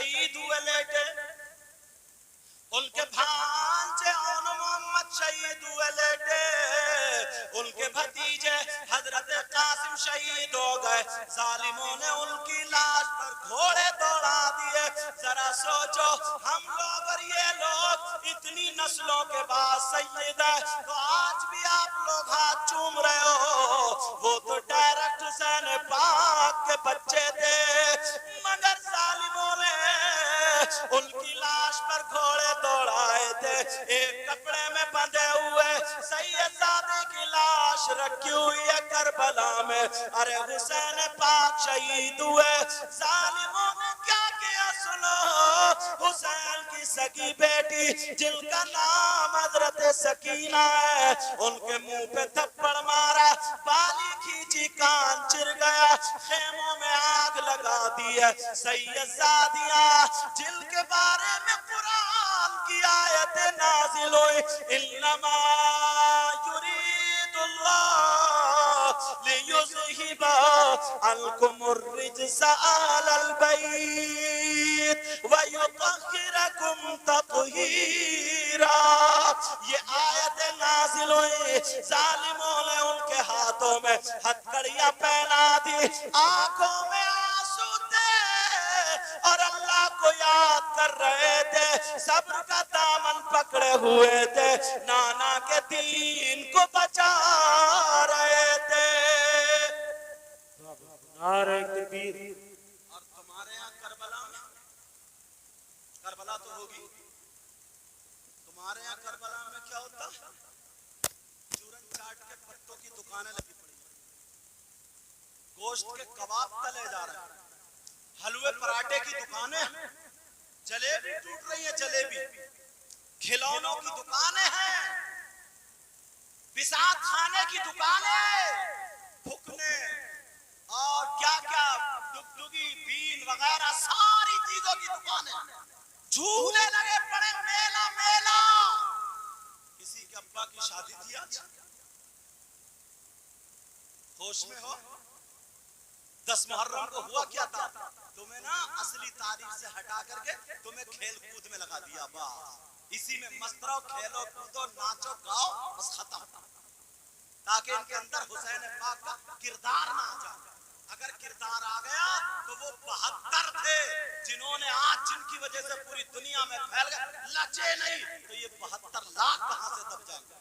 شہید ہوئے لیٹے، ان کے بھانجے اون محمد شہید ہوئے لیٹے، ان کے بھتیجے حضرت قاسم شہید ہو گئے، ظالموں نے ان کی لاش پر گھوڑے دوڑا دیے۔ ذرا سوچو ہم لوگ اور یہ لوگ اتنی نسلوں کے بعد سید ہے، تو آج بھی آپ لوگ ہاتھ چوم رہے ہو، وہ تو ڈائریکٹ حسین پاک کے بچے تھے، مگر ظالموں نے ان کی لاش پر گھوڑے دوڑائے تھے، ایک کپڑے میں بندھے ہوئے سید زادے کی لاش رکھی ہوئی ہے کربلا میں۔ ارے حسین پاک شہید ہوئے، ظالموں نے کیا کیا سنو، حسین کی سگی بیٹی جن کا نام حضرت سکینہ ہے، ان کے منہ پہ تھپڑ مارا، بالی کھینچی، کان چر گیا، خیموں میں آگ لگا دی ہے۔ سید زادیاں جن کے بارے میں قرآن کی آیت نازل ہوئی، انما یرید اللہ لیذہب عنکم الرجس اہل البیت ویطہرکم تطہیرا۔ یہ آیت نازل ہوئی، ظالموں نے ان کے ہاتھوں میں ہتھکڑیاں پہنا دی، آنکھوں میں آنسو تھے اور اللہ کو یاد کر رہے تھے، صبر کا دامن پکڑے ہوئے تھے، نانا کے دین کو بچا رہے تھے۔ نعرہ تکبیر۔ اور تمہارے یہاں کربلا میں، کربلا تو ہوگی، تمہارے یہاں کربلا میں کیا ہوتا؟ چورن چاٹ کے پتوں کی دکانیں لگی پڑی ہیں، گوشت کے کباب تلے جا رہے ہیں، حلوے پراٹھے کی دکانیں، جلیبی ٹوٹ رہی ہیں، جلیبی، کھلونوں کی دکانیں ہیں، بساط کھانے کی دکانیں، پھکنے اور کیا کیا ڈگڈگی بین وغیرہ ساری چیزوں کی دکانیں، جھولے لگے پڑے، میلہ میلہ۔ کسی کے ابا کی شادی تھی آج، ہوش میں ہو؟ 10 محرم کو ہوا کیا تھا؟ تمہیں نا اصلی تاریخ سے ہٹا کر کے تمہیں کھیل کود میں لگا دیا، بس اسی میں مست رہو، کھیلو کودو، ناچو گاؤ، بس ختم، تاکہ ان کے اندر حسین پاک کا کردار نہ آ جائے۔ اگر کردار آ گیا تو وہ 72 تھے جنہوں نے آج جن کی وجہ سے پوری دنیا میں پھیل گئے، لچے نہیں تو یہ 72 لاکھ کہاں سے دب جائیں گے؟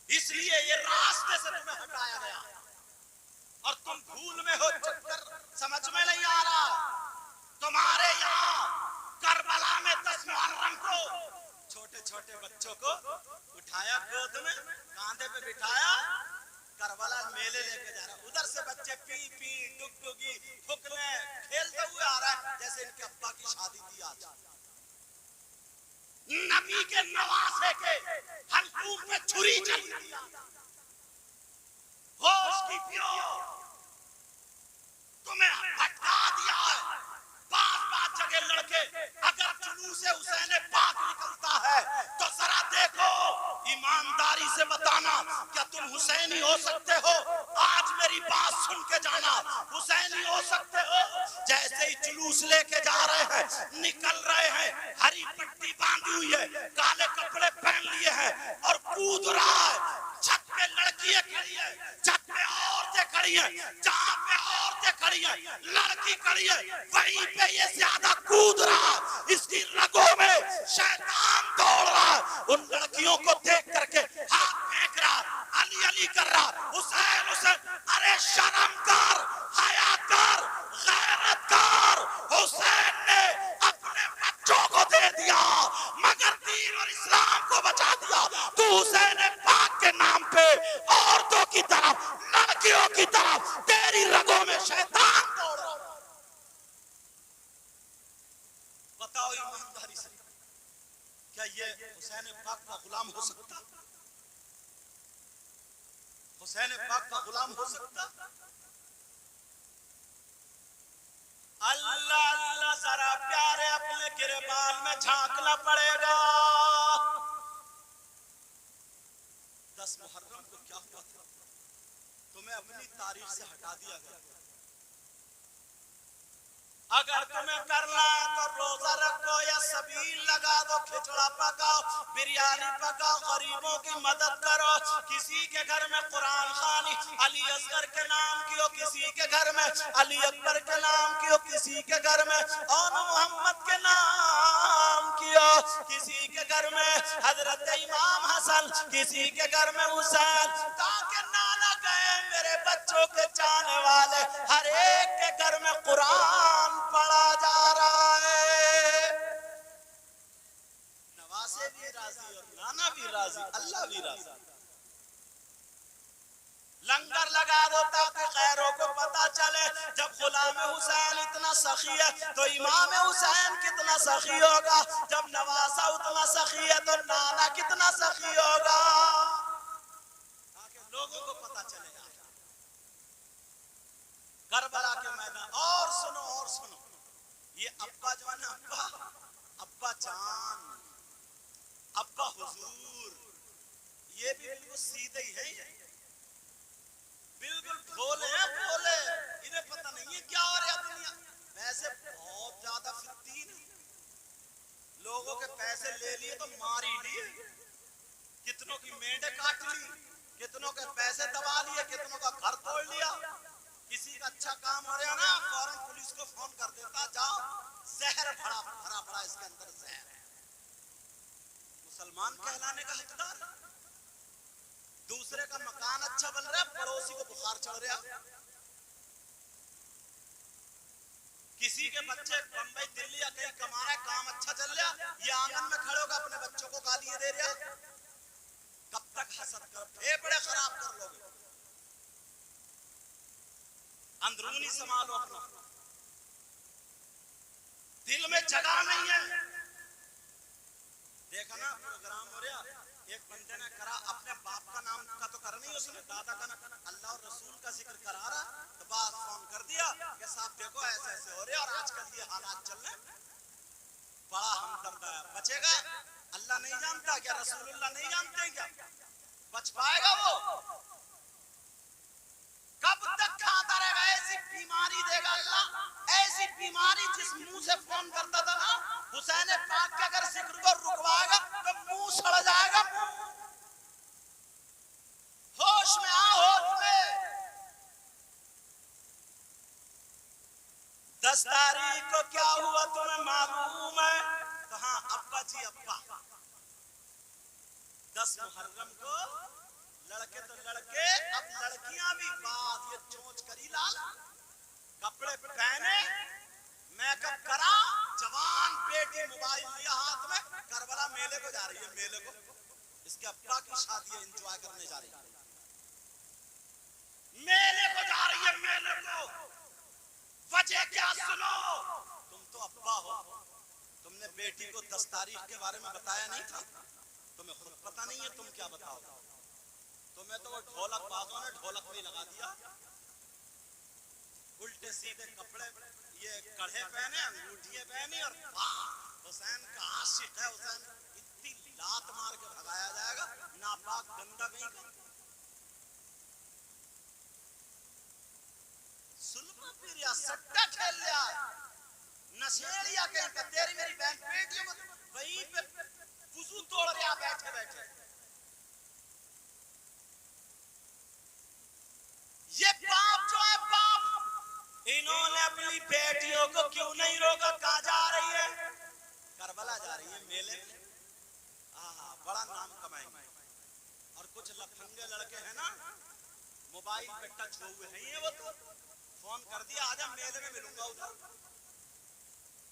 اس لیے یہ راستے سے تمہیں ہٹایا گیا اور تم بھول میں ہو، چکر سمجھ میں نہیں آ رہا۔ تمہارے یہاں کربلا میں 10 محرم کو چھوٹے چھوٹے بچوں کو اٹھایا، گود میں کاندھے پہ بٹھایا، کربلا میلے لے کے جا رہا ہے، ادھر سے بچے پی پی ڈگڈگی پھکنے کھیلتے ہوئے آ رہا ہے جیسے ان کے ابا کی شادی تھی آج۔ نبی کے نواسے کے حلقوم میں چھری چلی دیا، ہوش کی پیو، تمہیں بھٹکا دیا ہے۔ بات جگہ لڑکے اگر جلوس حسین پاک نکلتا ہے تو ذرا دیکھو، ایمانداری سے بتانا کیا تم حسینی ہو سکتے ہو؟ آج میری بات سن کے جانا، حسینی ہو سکتے ہو؟ جیسے ہی جلوس لے کے جا رہے ہیں، نکل رہے ہیں، ہری پٹی باندھی ہوئی ہے، کالے کپڑے پہن لیے ہیں اور کود رہا ہے، چھت پہ لڑکیاں کھڑی ہیں، چھت پہ عورتیں کھڑی ہیں، جہاں پہ عورتیں کھڑی ہیں لڑکی کھڑی ہے، وہیں پہ یہ زیادہ کود رہا، اس کی رگوں میں شیطان دوڑ رہا، ان لڑکیوں کو دیکھ کر کے ہاتھ پھینک رہا، علی علی کر رہا، حسین حسین۔ ارے شرم کر، حیا کر، غیرت کر۔ حسین نے اپنے بچوں کو دے دیا مگر دین اور اسلام کو بچا دیا۔ تو حسین پاک کے نام پہ عورتوں کی طرف، لڑکیوں کی طرف تیری رگوں میں شیطان دوڑ رہا۔ بتاؤ ایمانداری سے، کیا یہ حسین پاک کا غلام ہو سکتا؟ حسین پاک کا غلام ہو سکتا؟ اللہ اللہ، ذرا پیارے اپنے گریبان میں جھانکنا پڑے گا۔ 10 محرم کو کیا ہوا تھا؟ تمہیں اپنی تاریخ سے ہٹا دیا گیا۔ اگر تمہیں کرنا ہے تو روزہ رکھو یا سبیل لگا دو، کھچڑا پکاؤ، بریانی پکاؤ، غریبوں کی مدد کرو، کسی کے گھر میں قرآن خوانی علی اصغر کے نام کی ہو، کسی کے گھر میں علی اکبر کے نام کی ہو، کسی کے گھر میں اون محمد کے نام کی ہو، کسی کے گھر میں حضرت امام حسن، کسی کے گھر میں حسین، تاکہ نانا کہے میرے بچوں کے چاہنے والے ہر ایک کے گھر میں قرآن پڑھا جا رہا ہے۔ نواسے بھی راضی اور نانا بھی راضی، اللہ بھی راضی۔ لنگر لگا دو تاکہ غیروں کو پتا چلے، جب غلام حسین اتنا سخی ہے تو امام حسین کتنا سخی ہوگا، جب نواسا اتنا سخی ہے تو نانا کتنا سخی ہوگا، تاکہ لوگوں کو پتا چلے۔ کربلا کے میدان اور سنو یہ ابا جو ہے نا، ابا جان، ابا حضور، یہ بھی بالکل سیدھے ہی ہے، بالکل بھولے ہیں، بھولے، انہیں پتہ نہیں ہے کیا ہو رہا دنیا۔ ویسے بہت زیادہ فتین لوگوں کے پیسے لے لیے تو مار ہی لیے، کتنوں کی مینڈے کاٹ لی، کتنوں کے پیسے دبا لیے، کتنوں کا گھر توڑ لیا۔ کسی کا اچھا کام ہو رہا نا، فوراً پولیس کو فون کر دیتا، جاؤ زہر بھرا اس کے اندر زہر۔ مسلمان کہلانے کا حقدار، دوسرے کا مکان اچھا بن رہا ہے، پڑوسی کو بخار چڑھ رہا، کسی کے بچے بمبئی دلی یا کہیں کما رہا ہے، کام اچھا چل رہا، یہ آنگن میں کھڑے ہو کے اپنے بچوں کو گالیاں دے رہا۔ کب تک حسد کر پھیپڑے خراب کر لو گے؟ اندرونی سنبھالو اپنا، دل میں جگہ نہیں ہے۔ دیکھا نا پروگرام ہو رہا، ایک بندے نے کرا، اپنے باپ کا نام کا تو کرا نہیں، اس نے دادا کا نام، اللہ اور رسول کا ذکر کرا رہا، تو بعد فون کر دیا کہ صاحب دیکھو ایسے ایسے ہو رہے اور آج کل یہ حالات چل رہے ہیں۔ بڑا ہمدرد ہے، بچے گا؟ اللہ نہیں جانتا کیا؟ رسول اللہ نہیں جانتے کیا؟ بچ پائے گا وہ؟ کب تک کھاتا رہے گا؟ ایسی بیماری دے گا اللہ، ایسی بیماری جس منہ سے فون کرتا تھا نا حسین پاک کا، اگر ذکر کو رکوائے گا تو منہ سڑ جائے گا۔ ہوش میں آ، ہوش میں۔ 10 تاریخ کو کیا ہوا تمہیں معلوم ہے؟ تو ہاں ابا جی ابا، 10 محرم کو لڑکے تو لڑکے، اب لڑکیاں بھی، بات یہ چونچ کری لال، کپڑے پہنے، میک اپ کرا، جوان بیٹی موبائل لیا ہاتھ میں، کربلا میلے کو جا رہی ہے، میلے کو، اس کے ابا کی شادی ہے، انجوائے کرنے جا رہی ہے، میلے کو جا رہی ہے، میلے کو۔ وجہ کیا سنو، تم تو ابا ہو، تم نے بیٹی کو 10 تاریخ کے بارے میں بتایا نہیں تھا، تمہیں خود پتا نہیں ہے، تم کیا بتاؤ؟ تمہیں تو وہ ڈھولک بازوں نے ڈھولک بھی لگا دیا، الٹے سیدھے کپڑے، یہ کڑھے پہنے، انگوٹھیے پہنی، اور حسین کا عاشق ہے، حسین اتنی لات مار کے بھگایا جائے گا، ناپاک گندا کہیں کا۔ سلما پیریا سٹا کھیل لیا، نشیڑیا کہیں کا، تیری میری بہن بیٹیوں کو وہیں پہ وضو توڑ رہا بیٹھے بیٹھے۔ یہ باپ جو ہے باپ، انہوں نے اپنی بیٹیوں کو کیوں نہیں روکا؟ کہاں جا رہی ہے؟ کربلا جا رہی ہے، میلے میں، بڑا نام کمائیں گے۔ اور کچھ لفنگے لڑکے ہیں نا، موبائل پہ ٹچ ہوئے ہیں، وہ تو فون کر دیا آجا میلے میں ملوں گا ادھر،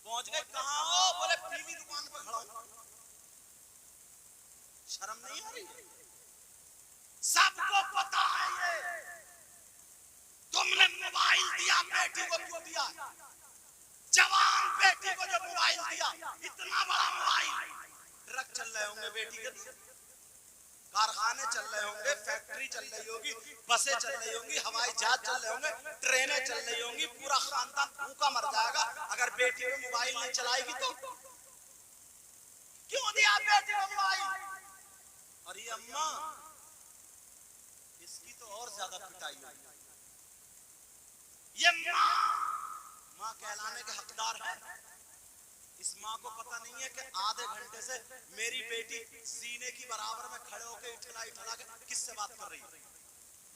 پہنچ گئے، کہاں ہو؟ بولے پیلی دکان پہ کھڑا ہوں۔ شرم نہیں آ رہی؟ سب کو پتا ہے یہ، تم نے موبائل دیا بیٹی کو کیوں دیا؟ جوان بیٹی کو جو موبائل دیا، اتنا بڑا موبائل، ٹرک چل رہے ہوں گے بیٹی کے، کارخانے چل رہے ہوں گے، فیکٹری چل رہی ہوگی، بسیں چل رہی ہوں گی، ہوائی جہاز چل رہے ہوں گے، ٹرینیں چل رہی ہوں گی، پورا خاندان بھوکا مر جائے گا اگر بیٹی کو موبائل نہیں چلائے گی تو۔ کیوں دیا بیٹی کو موبائل؟ اور یہ اماں، اس کی تو اور زیادہ پٹائی ہوئی، یہ ماں کہلانے کے حقدار ہے. اس ماں کو پتہ نہیں ہے کہ آدھے گھنٹے سے میری بیٹی سینے کی برابر میں کھڑے ہو کے اٹھلا کے کس سے بات کر رہی ہے.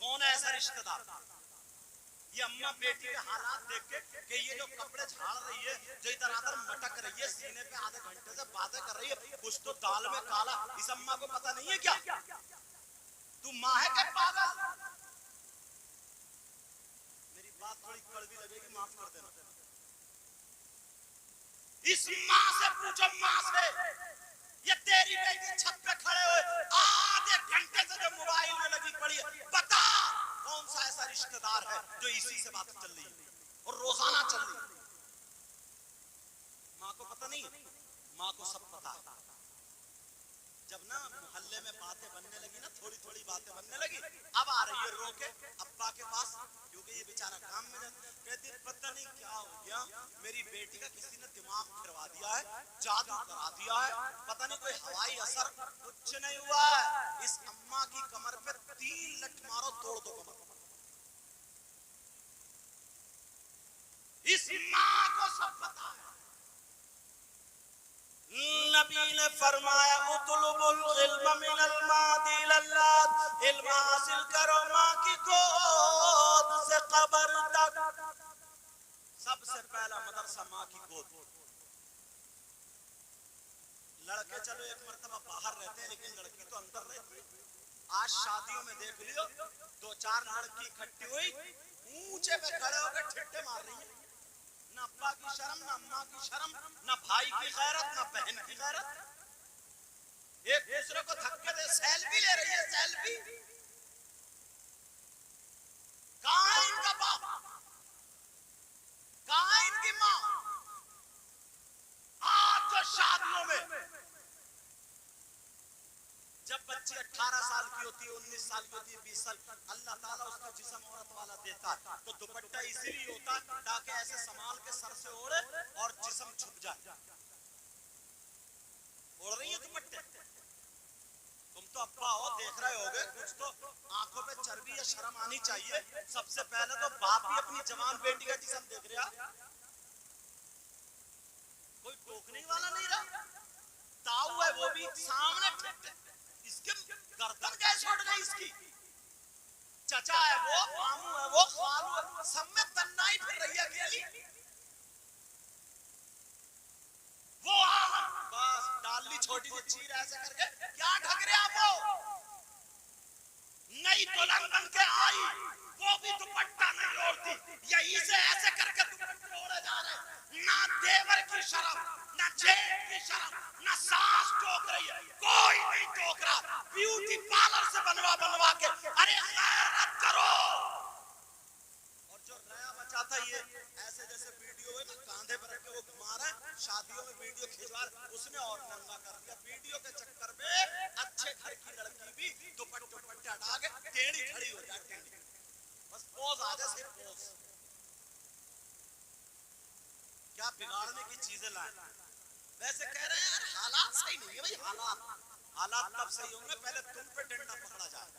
کون ہے ایسا رشتہ دار؟ یہ اماں بیٹی کے حالات دیکھ کے کہ یہ جو کپڑے جھاڑ رہی ہے, جو ادھر ادھر مٹک رہی ہے, سینے پہ آدھے گھنٹے سے باتیں کر رہی ہے, کچھ تو دال میں کالا. اس اماں کو پتہ نہیں ہے کیا تو ماں ہے کہ پاگل؟ میری بات تھوڑی کڑوی لگے گی, معاف کر دینا. اس ماں سے پوچھو, ماں سے, یہ تیری بیٹی چھت پہ کھڑے ہوئے آدھے گھنٹے سے جو موبائل میں لگی پڑی ہے, بتا کون سا ایسا رشتہ دار ہے جو اسی سے بات چل رہی ہے اور روزانہ چل رہی ہے. ماں کو پتہ نہیں ہے؟ ماں کو سب پتہ ہے. جب نا محلے میں باتیں بننے لگی نا, تھوڑی تھوڑی باتیں بننے لگی, اب آ رہی ہے رو کے ابا کے پاس, کیونکہ یہ بیچارہ کام میں جاتا. کہتی پتہ نہیں کیا ہو گیا, میری بیٹی کا کسی نے دماغ پھروا دیا ہے, جادو کرا دیا ہے, پتہ نہیں کوئی ہوائی اثر, کچھ نہیں ہوا ہے. اس اماں کی کمر پہ 3 لٹ مارو, توڑ دو کمر. اس ماں کو سب پتہ ہے. نبی نے فرمایا اطلب العلم من المادی للات, علم حاصل کرو ماں کی گود سے قبر تک. سب سے پہلا مدرسہ ماں کی گود. لڑکے چلو ایک مرتبہ باہر رہتے ہیں, لیکن لڑکی تو اندر رہتی ہے. آج شادیوں میں دیکھ لیو, 2-4 لڑکی اکٹھی ہوئی, اونچے پہ کھڑے ہو کے ٹھٹے مار رہی ہیں. نہ ابا کی شرم, نہ اماں کی شرم, نہ بھائی کی غیرت, نہ بہن کی غیرت. ایک دوسرے کو دھکے دے سیلفی لے رہی ہے, سیلفی. کہاں ہے ان کا باپ, کہاں ہے ان کی ماں؟ آج جو شادیوں میں جب بچی 18 سال کی ہوتی ہے, 19 سال کی ہوتی ہے, 20 سال, اللہ تعالیٰ اس کا جسم عورت والا دیتا ہے, تو دوپٹہ اسی لیے ہوتا ہے تاکہ ایسے سنبھال کے سر سے اوڑھے اور جسم چھپ جائے. اوڑھ رہی ہے دوپٹے؟ تم تو ابا ہو, دیکھ رہے ہوگے, کچھ تو آنکھوں پہ چربی یا شرم آنی چاہیے. سب سے پہلے تو باپ ہی اپنی جوان بیٹی کا جسم دیکھ رہا, کوئی ٹوکنے والا نہیں رہا. تاؤ ہے وہ بھی سامنے ٹھٹے, اس کے گردن کیسے اٹھ گئی اس کی. چچا ہے وہ, ماموں ہے وہ, خالو ہے, سب میں تنہائی پھر رہی ہے اکیلی. وہ بس ڈالی چھوٹی سی چیر ایسے کر کے کیا ڈھک رہے وہ, نئی دلہن بن کے آئی, وہ بھی دوپٹہ نہیں اوڑھتی, یہی سے ایسے کر کے دوپٹے اوڑھے جا رہے. نہ دیور کی شرم, نہ جیب کی شرم, نہ ساس ٹوک رہی ہے, کوئی نہیں ٹوک رہا. بیوٹی پارلر سے بنوا کے, ارے غیرت کرو. اور جو نیا بچاتا یہ ایسے جیسے ویڈیو ہے نا, کاندھے پر رکھ کے وہ گھما رہا ہے, شادیوں میں ویڈیو کھینچوا رہا ہے, اس نے اور ننگا کر دیا. ویڈیو کے چکر میں اچھے گھر کی لڑکی بھی دوپٹے ہٹا کے ٹیڑھی کھڑی ہو جائے, ٹیڑھی, بس پوز آ جائے, صرف پوز. کیا بگاڑنے کی چیزیں لائیں. ویسے کہہ رہے ہیں یار حالات صحیح نہیں ہے بھائی. حالات تب صحیح ہوں گے پہلے تم پہ ڈنڈا پکڑا جائے.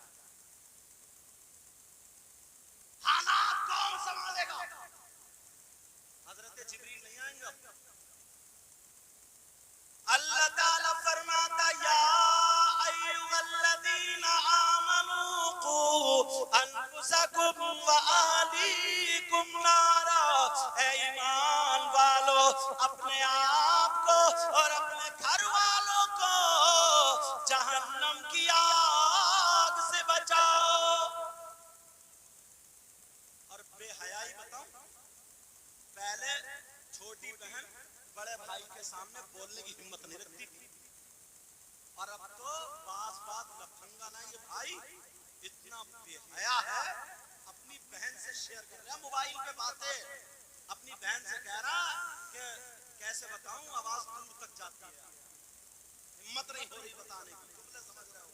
حالات کون سنبھالے گا؟ حضرت جبریل نہیں آئیں گے. اللہ تعالیٰ فرماتا یا ایھا الذین آمنوا قوا انفسکم واہلیکم نارا, اے ایمان والو اپنے آپ کو اور اپنے گھر والوں کو جہنم کی آگ سے بچاؤ. اور بے حیائی بتاؤں, پہلے چھوٹی بہن بڑے بھائی کے سامنے بولنے کی ہمت نہیں رکھتی تھی, اور اب تو بات لفنگا نا یہ بھائی اتنا بے حیا ہے, اپنی بہن سے شیئر کر رہا موبائل پہ باتیں, اپنی بہن سے کہہ رہا کہ کیسے بتاؤں آواز دور تک جاتی ہے, ہمت نہیں ہو رہی بتانے کی. تم نے سمجھ رہے ہو,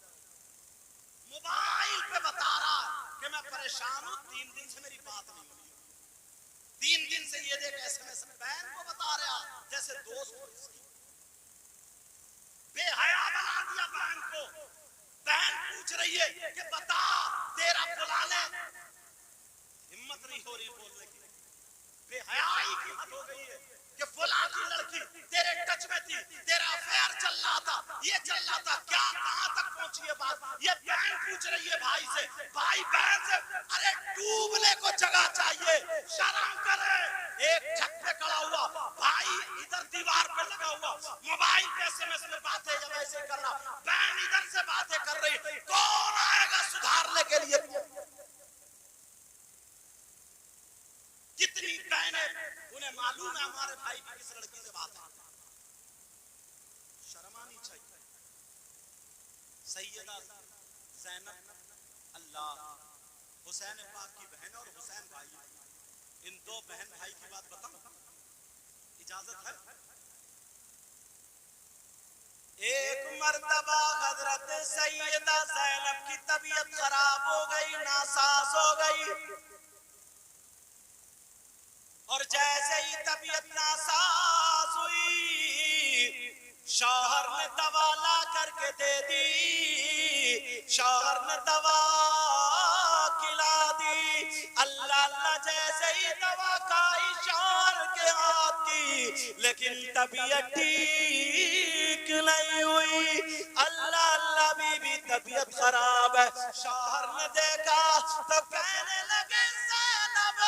موبائل پہ بتا رہا کہ میں پریشان ہوں, 3 دن سے میری بات نہیں ہوئی, 3 دن سے یہ دیکھ ایسے میں بہن کو بتا رہا جیسے دوست ہو اس کی. بے حیا بنا دیا بہن کو. بہن پوچھ رہی ہے کہ بتا تیرا فلاں نے, ہمت نہیں ہو رہی بولنے کی. بے حیائی کی حد ہو گئی ہے کہ فلاں کی لڑکی تیرے ٹچ میں تھی، تیرا افیئر چل رہا تھا، یہ چل رہا تھا، کیا کہاں تک پہنچی ہے بات؟ یہ بہن پوچھ رہی ہے بھائی سے، بھائی بہن سے، ارے ڈوبنے کو جگہ چاہیے، شرم کرے۔ ایک چھت پہ کھڑا ہوا بھائی ادھر دیوار پہ لگا ہوا موبائل پہ SMS میں باتیں یا ویسے کر رہا، بہن ادھر سے باتیں کر رہی، کون آئے گا سدھارنے کے لیے؟ کتنی بہنیں انہیں معلوم ہے ہمارے بھائی کی کس لڑکی سے بات ہے، شرم آنی چاہیے۔ سیدہ زینب اللہ حسین پاک کی بہن اور حسین بھائی، ان دو بہن بھائی کی بات بتاؤں، اجازت ہے؟ ایک مرتبہ حضرت سیدہ زینب کی طبیعت خراب ہو گئی، ناساز ہو گئی، اور جیسے ہی طبیعت ناساز ہوئی شوہر نے دوا لا کر کے دے دی، شوہر نے دوا کھلا دی، اللہ اللہ جیسے ہی دوا کھائی شوہر کے ہاتھ کی، لیکن طبیعت ٹھیک نہیں ہوئی، اللہ اللہ بی بی طبیعت خراب ہے۔ شوہر نے دیکھا تو کہنے لگے زینب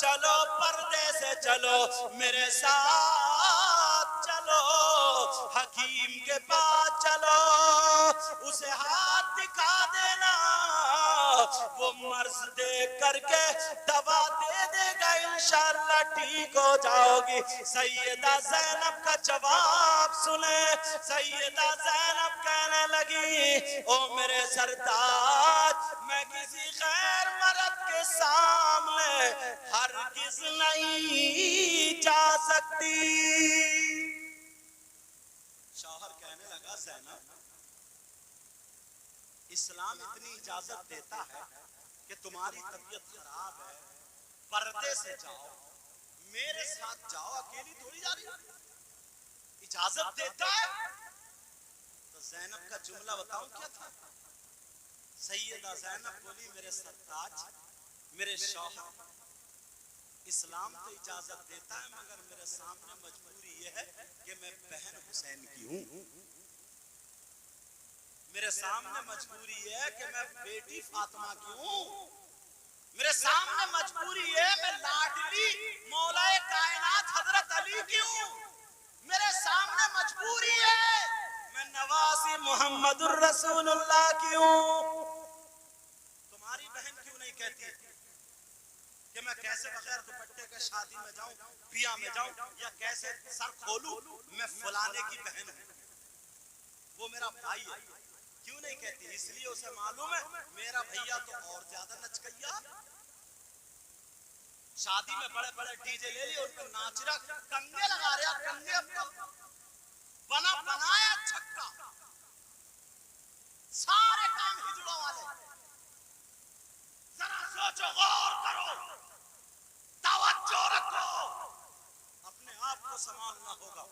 چلو پردے سے چلو، میرے ساتھ چلو، حکیم کے پاس چلو، اسے ہاتھ دکھا دینا، وہ مرض دیکھ کر کے دوا دے دے گا، انشاءاللہ ٹھیک ہو جاؤ گی۔ سیدہ زینب کا جواب سنے، سیدہ زینب کہنے لگی او میرے سرتاج، میں کسی غیر مرد کے سامنے ہرگز نہیں جا سکتی۔ شوہر کہنے لگا زینب اسلام اتنی اجازت دیتا ہے کہ تمہاری طبیعت خراب ہے، پردے سے جاؤ، میرے ساتھ جاؤ، اکیلی تھوڑی جا رہی ہے، اجازت دیتا ہے۔ تو زینب کا جملہ بتاؤں کیا تھا؟ سیدہ زینب بولی میرے سرتاج، میرے شوہر، اسلام تو اجازت دیتا ہے مگر میرے سامنے مجبوری یہ ہے کہ میں بہن حسین کی ہوں، میرے سامنے مجبوری یہ ہے کہ میں بیٹی فاطمہ کی ہوں، میرے سامنے مجبوری ہے میں لاڈلی مولا کائنات حضرت علی کی ہوں، میرے سامنے مجبوری ہے میں نواسی محمد الرسول اللہ کی ہوں۔ تمہاری بہن کیوں نہیں کہتی کہ میں کیسے بغیر دوپٹے کے شادی میں جاؤں، بیاہ میں جاؤں، یا کیسے سر کھولوں، میں فلانے کی بہن ہوں، وہ میرا بھائی ہے؟ کیوں نہیں کہتی؟ اس لیے اسے معلوم ہے میرا بھیا تو اور زیادہ نچکیا، شادی میں بڑے بڑے ڈی جے لے لیے، ان پہ ناچ رہا، کنگے لگا رہا، کنگے بنا بنایا چھکا، سارے کام ہجڑوں والے۔ ذرا سوچو، غور کرو، توجہ رکھو، اپنے آپ کو سنبھالنا ہوگا۔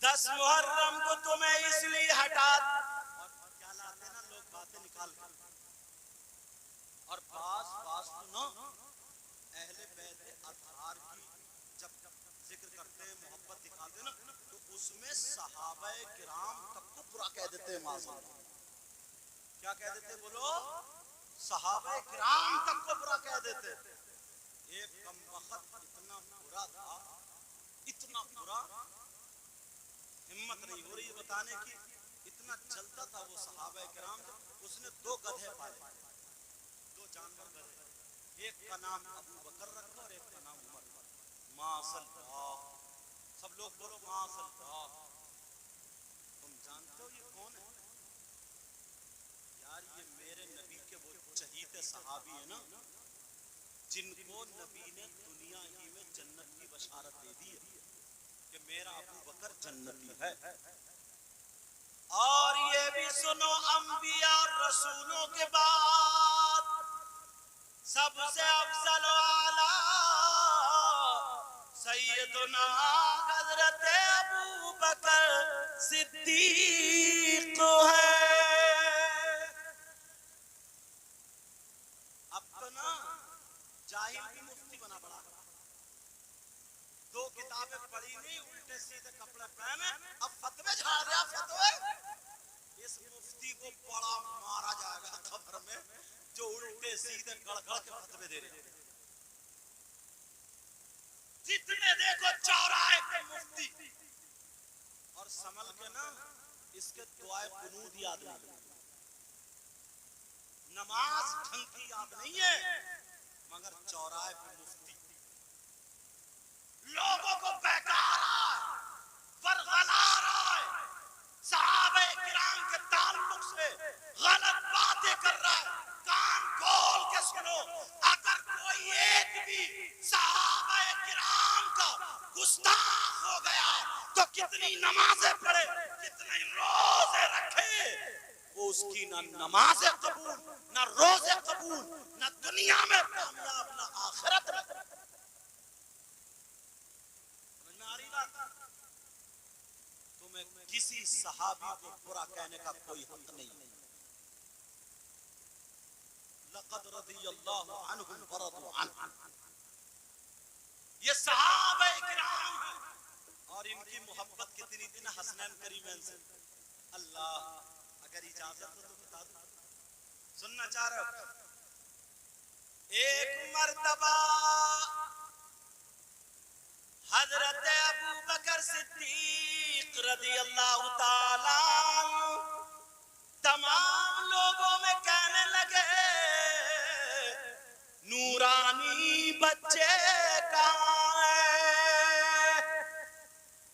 10 محرم کو تمہیں اس لیے ہٹا، اور کیا لاتے نا لوگ باتیں نکال کر، اور باس تو نا اہل بیت اطہار کی جب ذکر کرتے ہیں، محبت دکھاتے ہیں نا، تو اس میں صحابہ کرام تک کو برا کہہ دیتے ہیں، معاذ اللہ۔ کیا کہہ دیتے بولو؟ صحابہ کرام تک کو برا کہہ دیتے۔ ایک کم وقت اتنا برا تھا، اتنا برا، ہمت نہیں ہو رہی بتانے کی، اتنا چلتا تھا وہ صحابہ کرام، اس نے 2 گدھے پالے، 2 جانور گدھے، ایک کا نام ابو بکر رکھا اور ایک کا نام عمر۔ ماذ اللہ، سب لوگ بولو ماذ اللہ۔ تم جانتے ہو یہ کون ہے؟ یار یہ میرے نبی کے وہ چہیتے صحابی ہیں نا، جن کو نبی نے دنیا ہی میں جنت کی بشارت دے دی ہے کہ میرا ابو بکر جنتی ہے۔ اور یہ بھی سنو، انبیاء اور رسولوں کے بعد سب سے افضل و اعلیٰ سیدنا حضرت ابو بکر صدیق ہے۔ اب تو نا دے رہے ہیں. جتنے دیکھو چوراہے کے مفتی اور سنبھل کے نا اس کے دعائے قنوت یاد نہیں, نماز ڈھنگ کی یاد نہیں ہے, مگر چوراہے پہ مفتی لوگوں کو بہکا رہا ہے, ورغلا رہا ہے, صحابہ کرام کے تعلق سے غلط باتیں کر رہا ہے. کان کھول کے سنو, اگر کوئی ایک بھی صحابہ کرام کا گستاخ ہو گیا تو کتنی نمازیں پڑھے, کتنے روزے رکھے, وہ اس کی نہ نماز قبول, نہ روزے قبول, نہ دنیا میں کامیاب, نہ آخرت میں. تمہیں کسی صحابی کو برا کہنے کا کوئی حق نہیں. لقد رضی اللہ عنہم ورضوا عنہ, یہ صحابہ کرام ہیں اور ان کی محبت کتنی تھی نا حسنین کریمین سے. اللہ اگر اجازت ہو تو بتا دوں, سننا چاہ رہے ہو. ایک مرتبہ حضرت ابو بکر صدیق رضی اللہ تعالی تمام لوگوں میں کہنے لگے, نورانی بچے کہاں ہیں.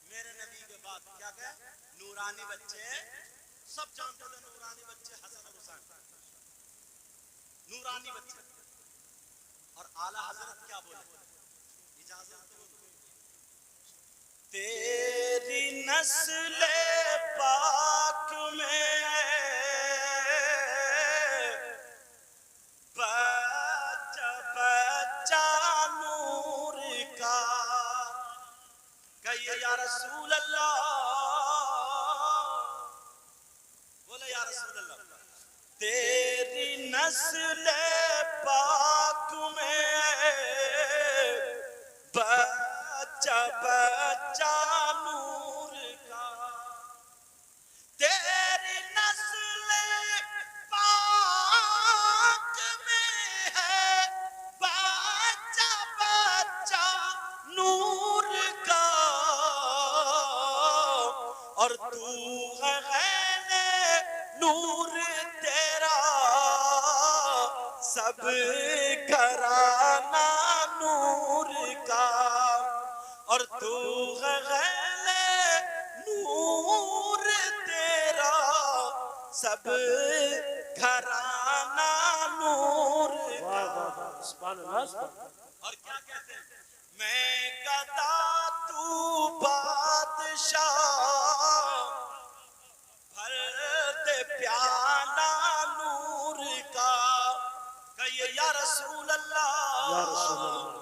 میرے نبی کے بعد کیا کہے, نورانی بچے, سب جانتے تھے نورانی بچے حسن اور حسین, نورانی بچے. اور اعلیٰ حضرت کیا بولے, اجازت دو, تیری نسل پاک میں بچہ بچہ نور کا, کہیے یا رسول اللہ, بولے یا رسول اللہ. تیری نسل پاک میں بچہ بچہ نور کا, تیری نسل پاک میں ہے بچہ بچہ نور کا, اور تو غیر نور تیرا سب گھرانہ نور کا, اور تو غیر نور تیرا سب گھرانہ نور کا. اور کیا کہتے ہیں, میں گدا تو بادشاہ, بھر دے پیالہ نور کا, کہیے یا رسول اللہ, یا رسول اللہ.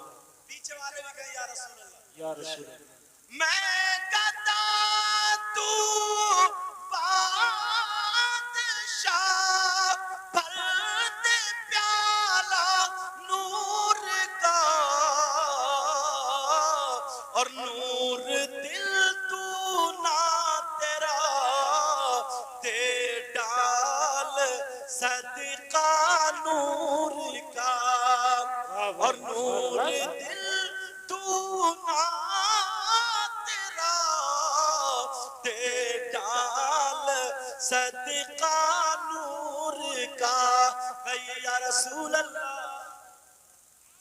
پیچھے والے بھی کہیں یا رسول اللہ, یا رسول اللہ. میں گدا تو بادشاہ, بھر دے پیالہ نور کا, اور نور دل تو نہ تیرا دے ڈال صدقہ نور کا, اور نور دل تو نہ تیرا دے ڈال صدقہ نور کا, کہیے یا رسول اللہ.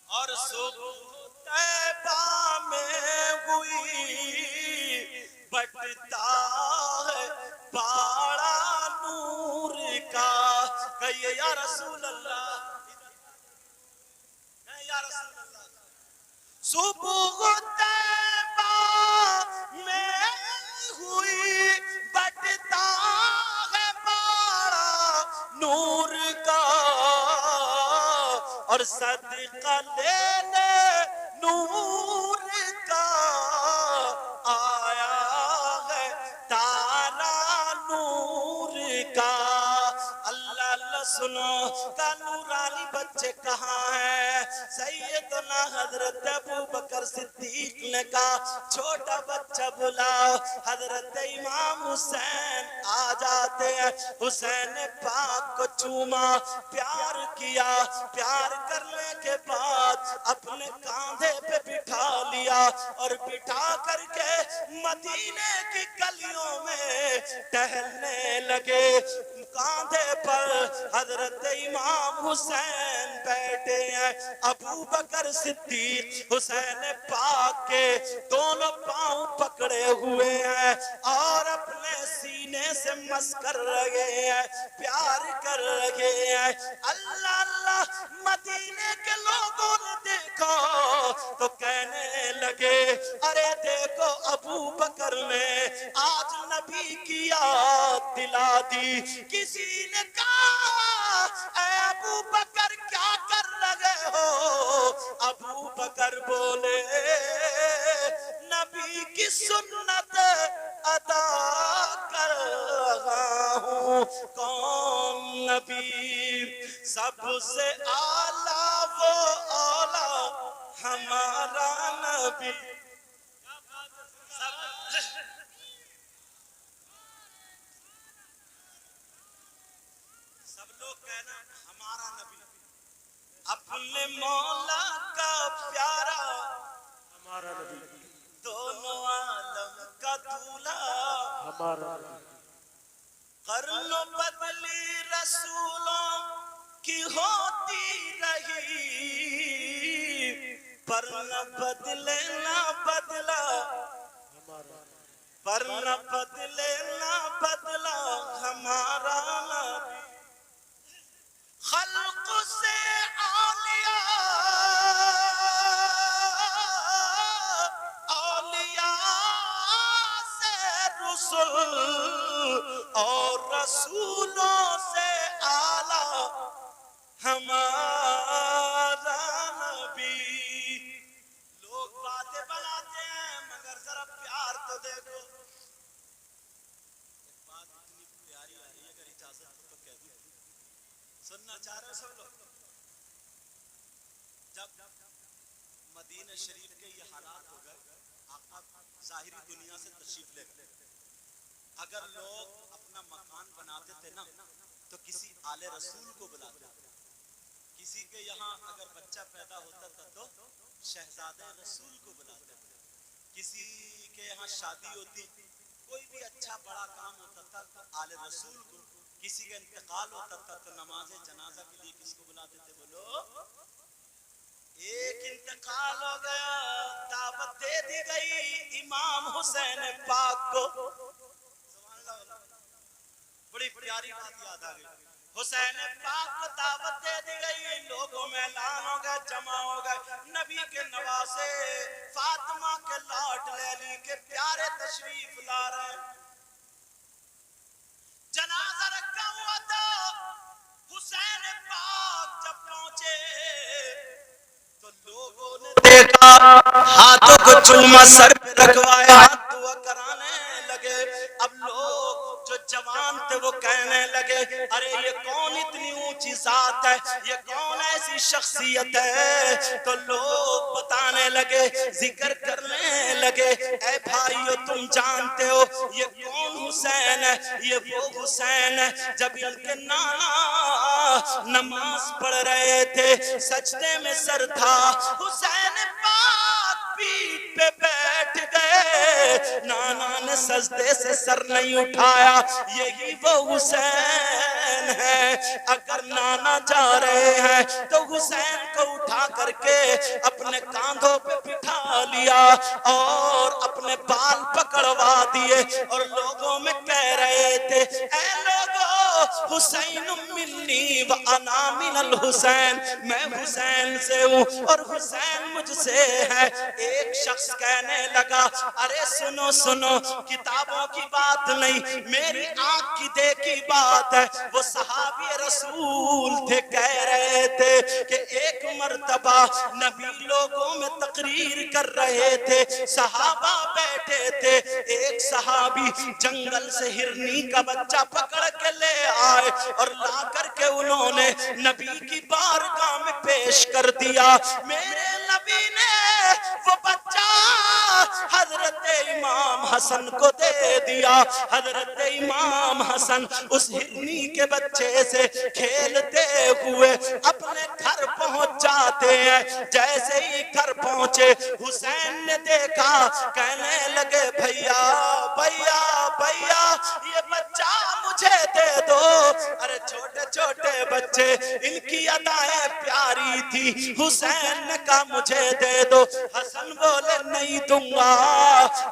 اور صبح طیبہ میں ہوئی بٹتا ہے باڑا نور کا, کہیے یا رسول اللہ, یا رسول اللہ. صبح طیبہ میں ہوئی بٹتا ہے باڑا نور کا, اور صدقہ لے لے نور کا, آیا ہے تارا نور کا. اللہ اللہ سنو کا نورانی بچے کہاں ہیں؟ سیدنا حضرت ابو بکر صدیق نے کہا چھوٹا بچہ بلاؤ۔ حضرت امام حسین آ جاتے ہیں، حسین پاک کو چوما، پیار کیا، پیار کرنے کے بعد اپنے کاندھے پہ بٹھا لیا اور بٹھا کر کے مدینے کی گلیوں میں ٹہلنے لگے۔ کاندھے پر حضرت امام حسین بیٹھے ہیں، ابو بکر صدیق حسین پاک کے دونوں پاؤں پکڑے ہوئے ہیں اور اپنے سینے سے مس کر رہے ہیں، پیار کر رہے ہیں۔ اللہ اللہ مدینے کے لوگوں نے دیکھا تو کہنے لگے ارے دیکھو ابو بکر نے آج نبی کی یاد دلا دی۔ کسی نے کہا اے ابو بکر کیا کر رہے ہو؟ ابو بکر بولے نبی کی سنت ادا کر رہا ہوں۔ کون نبی؟ سب سے اعلیٰ وہ اولا ہمارا نبی۔ سب لوگ کہنا ہمارا نبی، اپنے مولا کا پیارا ہمارا نبی، دونوں عالم کا دولہ ہمارا نبی۔ قرن بدلی رسولوں کی ہوتی رہی، پر نہ بدلے نہ بدلا ہمارا، پر نہ بدلے نہ بدلا ہمارا نبی۔ خلق سے اولیاء، اولیاء سے رسول اور رسولوں سے اعلیٰ ہمارا نبی۔ لوگ باتیں بناتے ہیں مگر ذرا پیار تو دیکھو۔ ایک بات اتنی پیاری آ رہی ہے، اگر اجازت ہو تو کہہ دوں، سننا چاہ رہے سب لوگ؟ جب مدینہ شریف کے یہ حالات ہو گئے، آقا ظاہری دنیا سے تشریف لے گئے، اگر لوگ اپنا مکان بناتے تھے نا تو کسی آل رسول کو بلاتے تھے، کسی کے یہاں اگر بچہ پیدا ہوتا تھا تو شہزادہ رسول کو بلاتے تھے، کسی کے یہاں شادی ہوتی، کوئی بھی اچھا بڑا کام ہوتا تھا تو آل رسول کو، کسی کا انتقال ہوتا تھا تو نماز جنازہ کے لیے کس کو بلاتے تھے؟ بولو۔ ایک انتقال ہو گیا، دعوت دے دی گئی امام حسین پاک کو۔ بڑی پیاری بات یاد آ گئی، حسین پاک کو دعوت دے دی گئی، لوگوں میں اعلان ہو گئے، جمع ہو گئے، نبی کے نواسے فاطمہ کے لاڈ لیلی کے پیارے تشریف لا رہے ہیں۔ جنازہ رکھا ہوا تھا، حسین پاک جب پہنچے تو لوگوں نے دیکھا، ہاتھوں کو چوما، سر پہ رکھوایا، ہاتھ دعا کرانے لگے۔ اب لوگ جو جوان تھے وہ کہنے لگے ارے یہ کون اتنی اونچی ذات ہے، یہ کون ایسی شخصیت ہے؟ تو لوگ بتانے لگے، ذکر کرنے لگے، اے بھائیو تم جانتے ہو یہ کون حسین ہے؟ یہ وہ حسین ہے جب ان کے نانا نماز پڑھ رہے تھے، سجدے میں سر تھا، حسین پاک پیٹھ پہ بیٹھ گئے، نانا نے سجدے سے سر نہیں اٹھایا۔ یہی وہ حسین ہے، اگر نانا جا رہے ہیں تو حسین کو اٹھا کر کے اپنے کاندھوں پہ بٹھا لیا اور اپنے بال پکڑوا دیے اور لوگوں میں کہہ رہے تھے اے لوگوں حسین منی و انا من الحسین، میں حسین سے ہوں اور حسین مجھ سے ہے۔ ایک شخص کہنے لگا ارے سنو سنو، کتابوں کی بات نہیں، میری آنکھ کی دیکھی بات ہے۔ وہ صحابی رسول تھے، کہہ رہے تھے کہ ایک مرتبہ نبی لوگوں میں تقریر کر رہے تھے، صحابہ بیٹھے تھے، ایک صحابی جنگل سے ہرنی کا بچہ پکڑ کے لے آئے اور لا کر کے انہوں نے نبی کی بارگاہ میں پیش کر دیا. میرے نبی نے وہ بچہ حضرت امام حسن کو دے دیا. حضرت امام حسن اس ہرنی کے بچے سے کھیلتے ہوئے اپنے گھر پہنچ جاتے ہیں. جیسے ہی گھر پہنچے حسین نے دیکھا, کہنے لگے بھیا بھیا بھیا یہ بچہ مجھے دے دو. ارے چھوٹے چھوٹے بچے, ان کی ادائیں پیاری تھی. حسین نے کہا مجھے دے دو. حسن بولے نہیں دوں گا,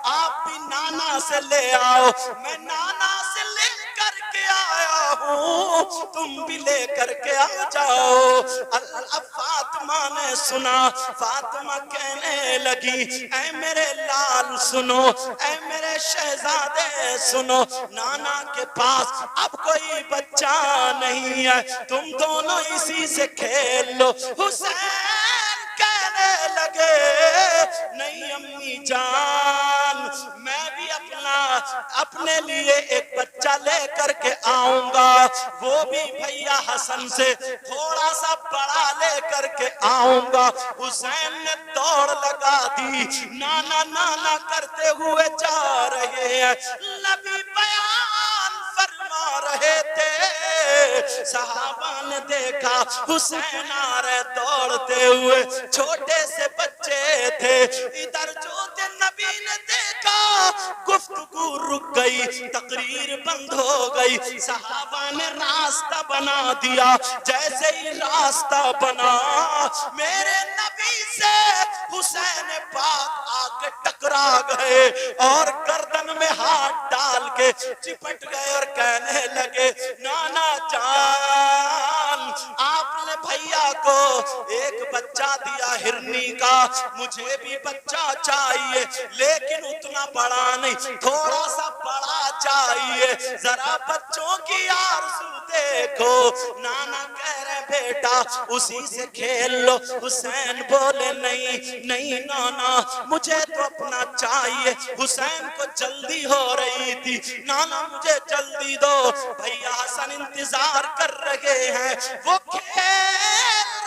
آپ بھی نانا سے لے آؤ. میں نانا سے لے کر کے آیا ہوں, تم بھی لے کر کے آ جاؤ. اب فاطمہ نے سنا, فاطمہ کہنے لگی اے میرے لال سنو, اے میرے شہزادے سنو, نانا کے پاس اب کوئی بچہ نہیں ہے, تم دونوں اسی سے کھیل لو. حسین کہنے لگے نہیں امی جان, میں بھی اپنے لیے ایک بچہ لے کر کے آؤں گا, وہ بھی بھیا حسن سے تھوڑا سا بڑا لے کر کے آؤں گا. حسین نے دوڑ لگا دی, نانا نانا کرتے ہوئے جا رہے ہیں. نبی بیان فرما رہے تھے, صحابہ نے دیکھا حسین آ رہے دوڑتے ہوئے, چھوٹے سے بچے تھے. ادھر جو تھے نبی نے دیکھا, گفتگو رک گئی, تقریر بند ہو گئی. صحابہ نے راستہ بنا دیا. جیسے ہی راستہ بنا, میرے نبی سے حسین پاک آ کے ٹکرا گئے اور گردن میں ہاتھ ڈال کے چپٹ گئے اور کہنے لگے نانا جان, آپ نے بھیا کو ایک بچہ دیا ہرنی کا, مجھے بھی بچہ چاہیے لیکن اتنا بڑا نہیں, تھوڑا سا بڑا چاہیے. ذرا بچوں کی آرزو دیکھو. نانا کہہ رہے بیٹا اسی سے کھیل لو. حسین بولے نہیں نہیں نانا, مجھے تو اپنا چاہیے. حسین کو جلدی ہو رہی تھی, نانا مجھے جلدی دو, بھیا حسن انتظار کر رہے ہیں, وہ کھیل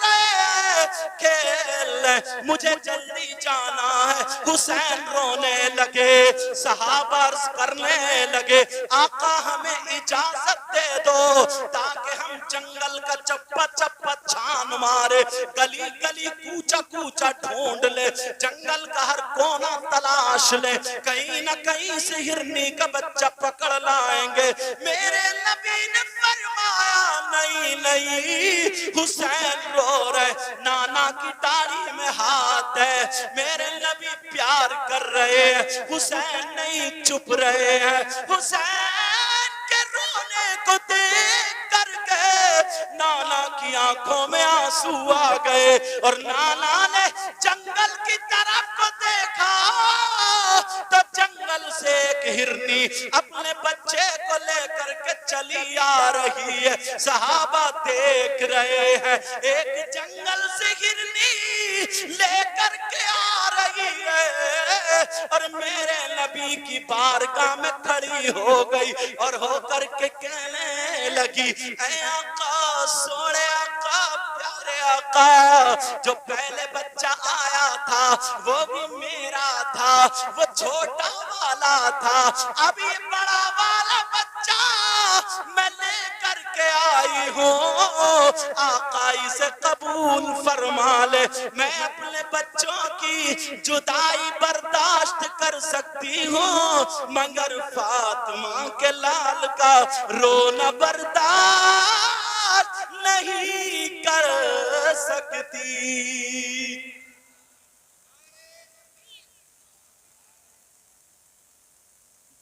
رہے کھیل, مجھے جلدی جانا ہے. حسین رونے لگے, صحابہ عرض کرنے لگے آقا ہمیں اجازت دے دو تاکہ ہم جنگل کا چپا چپا چھان مارے, گلی گلی کوچا کوچا ڈھونڈ لے, جنگل کا ہر کونا تلاش لے, کہیں نہ کہیں سے ہرنی کا بچہ پکڑ لائیں گے. میرے نبی نے فرمایا نہیں نہیں. حسین رو رہے, نانا کی داڑھی میں ہاتھ ہے, میرے نبی پیار کر رہے ہیں, حسین نہیں چپ رہے ہیں. حسین کے رونے کو دیکھ کر کے نانا کی آنکھوں میں آنسو آ گئے اور نانا نے جنگل کی طرف کو دیکھا تو جنگل سے ایک ہرنی اپنے بچے کو لے کر کے چلی آ رہی ہے. صحابہ دیکھ رہے ہیں, ایک جنگل سے ہرنی لے کر کے آ رہی ہے اور میرے نبی کی بارگاہ میں کھڑی ہو گئی اور ہو کر کے کہنے لگی اے آقا, سوڑے آقا, پیارے آقا, جو پہلے بچہ آیا تھا وہ بھی میرا تھا, وہ چھوٹا والا تھا, اب یہ بڑا والا بچہ میں لے کر کے آئی ہوں, آقا اسے قبول فرما لے. میں اپنے بچوں کی جدائی برداشت کر سکتی ہوں مگر فاطمہ کے لال کا رونا برداشت نہیں کر سکتی.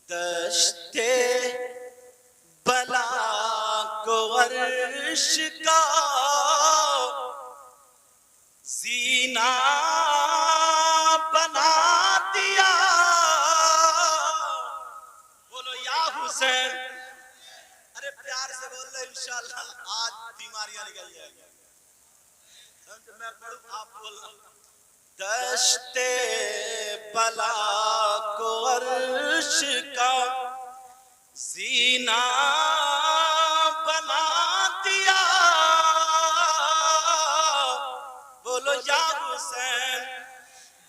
دشتے بلا کو عرش کا زینہ بنا دیا. بولو یا حسین. ارے پیار سے بول رہے انشاءاللہ آج بیماریاں نکل جائیں گی. میں پڑھوں آپ بولنا. دشت بلا کو عرش کا زینہ بولو یا حسین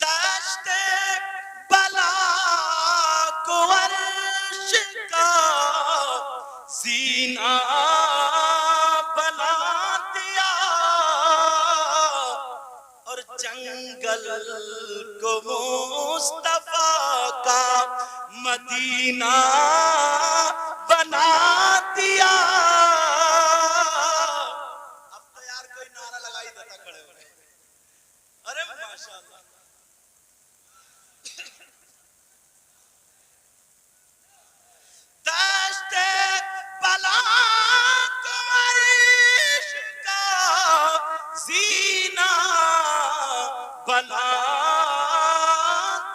دشت بلا کو عرش کا زینہ بنا دیا اور جنگل کو مصطفیٰ کا مدینہ بنا دیا. اب تو یار کوئی نعرہ لگائی دیتا کھڑے ہو گئے. ارے ماشاءاللہ. دشت بلا کو عرش کا زینہ بنا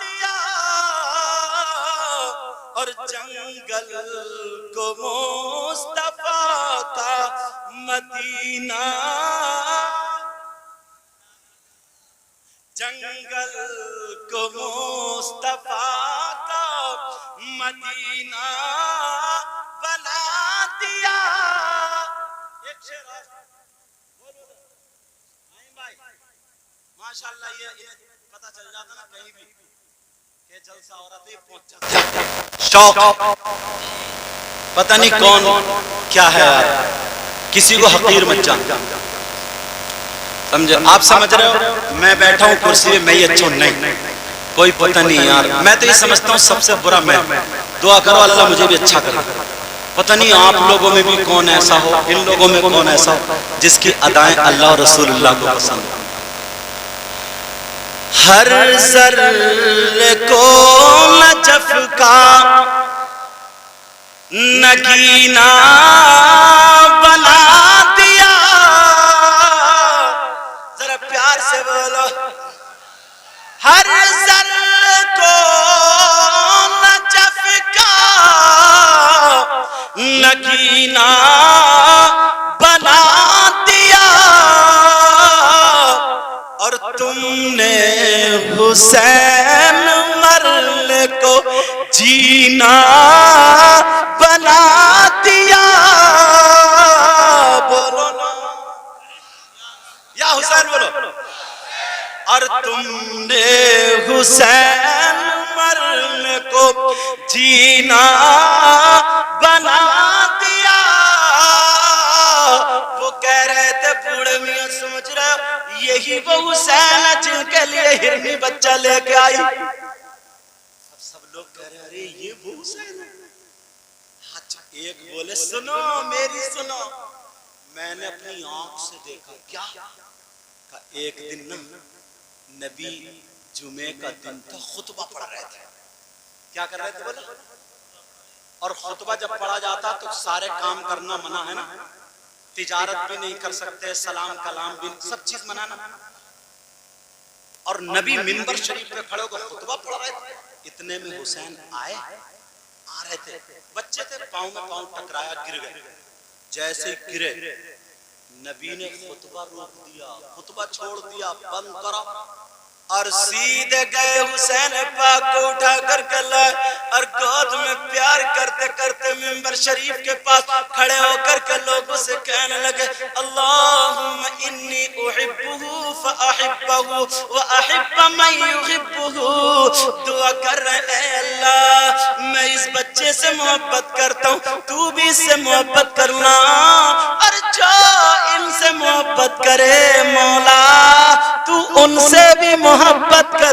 دیا اور جنگل کو مصطفیٰ کا مدینہ. جنگل کو مصطفیٰ کا مدینہ بنا دیا. ایک شعر اور بولو بھائی. ماشاءاللہ یہ پتہ چل جاتا نا کہیں بھی کہ جلسہ ہو رہا تو یہ پہنچ جاتا. شوق پتہ نہیں کون کیا ہے یار, کسی کو حقیر مت جان. سمجھے آپ سمجھ رہے ہو میں بیٹھا ہوں کرسی میں, میں یہ اچھا ہوں نہیں, کوئی پتہ نہیں یار. میں تو یہ سمجھتا ہوں سب سے برا میں. دعا کرو اللہ مجھے بھی اچھا کرے. پتہ نہیں آپ لوگوں میں بھی کون ایسا ہو, ان لوگوں میں کون ایسا ہو جس کی ادائیں اللہ اور رسول اللہ کو پسند ہو. ہر ذرے کو نجف کا نگینہ بنا دیا. ذرا پیار سے بولو. ہر ذرے کو نجف کا نگینہ بنا دیا اور تم نے حسین مرنے کو جینا بنا دیا. بولو یا حسین بولو. اور تم نے حسین مرنے کو جینا بنا دیا. وہ کہہ رہے تھے بوڑھے میاں سمجھ رہے ہو یہی وہ حسین ہے جن کے لیے ہرنی بچہ لے کے آئی. سب لوگ کہہ رہے ارے یہ وہ حسین ہے. ایک بولے سنو میری سنو, میں نے اپنی آنکھ سے دیکھا. کیا ایک دن نا نبی جمعے کا دن تھا, خطبہ پڑھ رہے تھے. کیا کر رہے تھے بولے؟ اور خطبہ جب پڑھا جاتا تو سارے کام کرنا منع ہے نا, تجارت بھی نہیں کر سکتے, سلام کلام بھی, سب چیز منع نا. اور نبی منبر شریف پہ کھڑے ہو کر خطبہ پڑھ رہے تھے. اتنے میں حسین آ رہے تھے, بچے تھے, پاؤں میں پاؤں ٹکرایا, گر گئے. جیسے گرے نبی نے خطبہ روک دیا, خطبہ چھوڑ دیا, بند کرا اور سیدھے گئے حسین پاک کو اٹھا کر کے لائے اور گود میں پیار کرتے کرتے منبر شریف کے پاس کھڑے ہو کر کے لوگوں سے کہنے لگے اللہم انی احبہ فاحبہ واحب من یحبہ. دعا کر رہے اے اللہ میں اس بچے سے محبت کرتا ہوں, تو بھی اس سے محبت کرنا, اور جو ان سے محبت کرے مولا تو ان سے بھی محبت کر